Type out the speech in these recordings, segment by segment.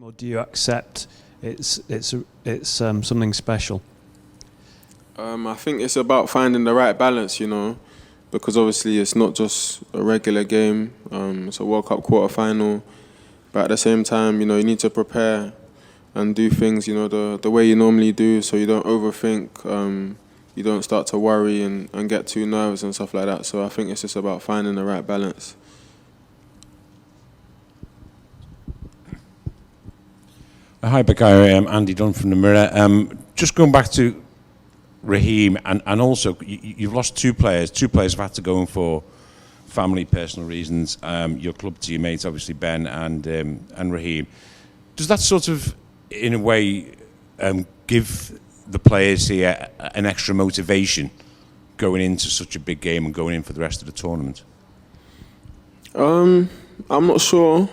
game, or do you accept it's something special? I think it's about finding the right balance, because obviously it's not just a regular game. It's a World Cup quarter-final. But at the same time, you need to prepare and do things, the way you normally do, so you don't overthink, you don't start to worry and get too nervous and stuff like that. So I think it's just about finding the right balance. Hi, Bukayo. I'm Andy Dunn from the Mirror. Just going back to Raheem, and also you've lost two players. Two players have had to go in for family, personal reasons. Your club teammates, obviously Ben and Raheem. Does that sort of, in a way, give the players here an extra motivation going into such a big game and going in for the rest of the tournament? I'm not sure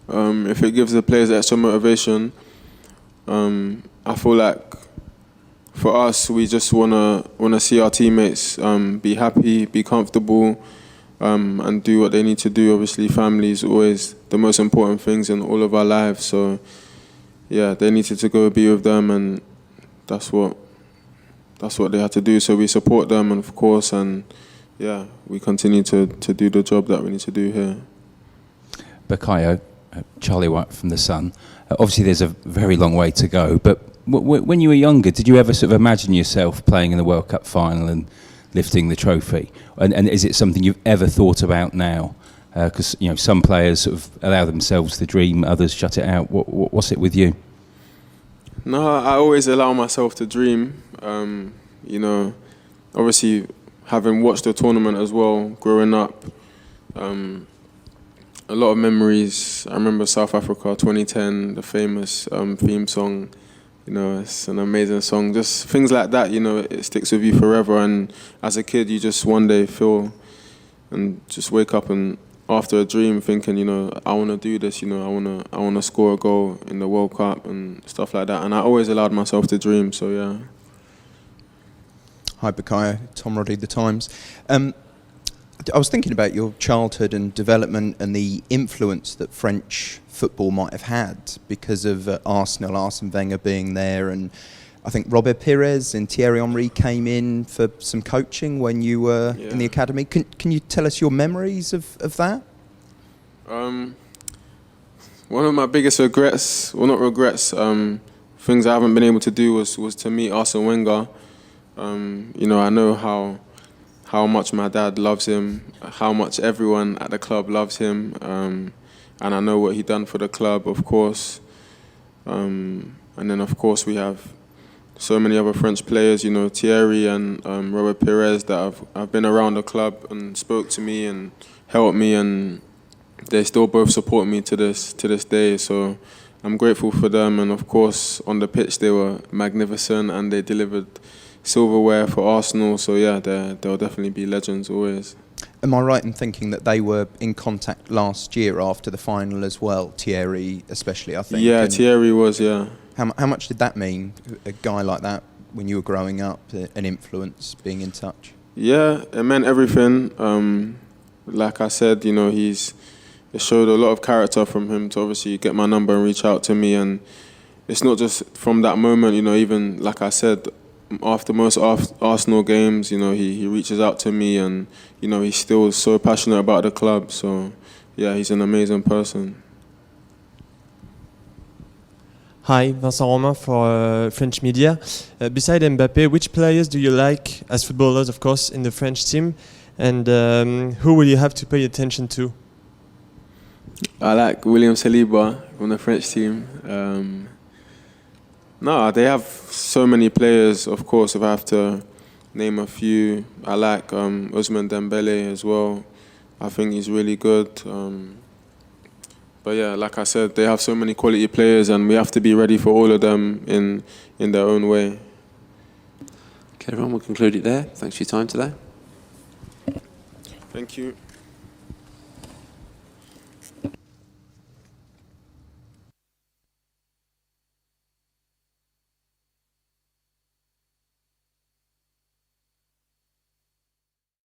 if it gives the players extra motivation. I feel like for us, we just wanna see our teammates be happy, be comfortable, and do what they need to do. Obviously, family is always the most important things in all of our lives. So, yeah, they needed to go be with them, and that's what they had to do. So we support them, and of course, and yeah, we continue to do the job that we need to do here. Bukayo, Charlie White from The Sun. Obviously, there's a very long way to go, but when you were younger, did you ever sort of imagine yourself playing in the World Cup final and lifting the trophy? And is it something you've ever thought about now? Because some players sort of allow themselves to dream, others shut it out. What's it with you? No, I always allow myself to dream. Obviously, having watched the tournament as well, growing up, a lot of memories. I remember South Africa 2010, the famous theme song. It's an amazing song. Just things like that, it sticks with you forever. And as a kid, you just one day feel and just wake up and after a dream thinking, I want to do this, I want to score a goal in the World Cup and stuff like that. And I always allowed myself to dream, so yeah. Hi, Bukayo. Tom Roddy, The Times. I was thinking about your childhood and development and the influence that French football might have had because of Arsenal, Arsene Wenger being there, and I think Robert Pires and Thierry Henry came in for some coaching when you were in the academy. Can you tell us your memories of that? One of my biggest regrets, well not regrets, things I haven't been able to do was to meet Arsene Wenger. I know how much my dad loves him, how much everyone at the club loves him, and I know what he done for the club, of course. And then, of course, we have so many other French players, Thierry and Robert Pires that have been around the club and spoke to me and helped me, and they still both support me to this day. So I'm grateful for them, and of course, on the pitch they were magnificent and they delivered silverware for Arsenal, so yeah, they'll definitely be legends always. Am I right in thinking that they were in contact last year after the final as well, Thierry especially, I think? Yeah, and Thierry was, yeah. How much did that mean, a guy like that, when you were growing up, an influence, being in touch? Yeah, it meant everything. Like I said, it showed a lot of character from him to obviously get my number and reach out to me, and it's not just from that moment, even like I said, after most Arsenal games, he reaches out to me, and he's still so passionate about the club. So, yeah, he's an amazing person. Hi, Vincent Romain for French media. Beside Mbappé, which players do you like as footballers, of course, in the French team, and who will you have to pay attention to? I like William Saliba from the French team. No, they have so many players, of course, if I have to name a few. I like Ousmane Dembele as well. I think he's really good. But yeah, like I said, they have so many quality players and we have to be ready for all of them in their own way. Okay, everyone, we'll conclude it there. Thanks for your time today. Thank you.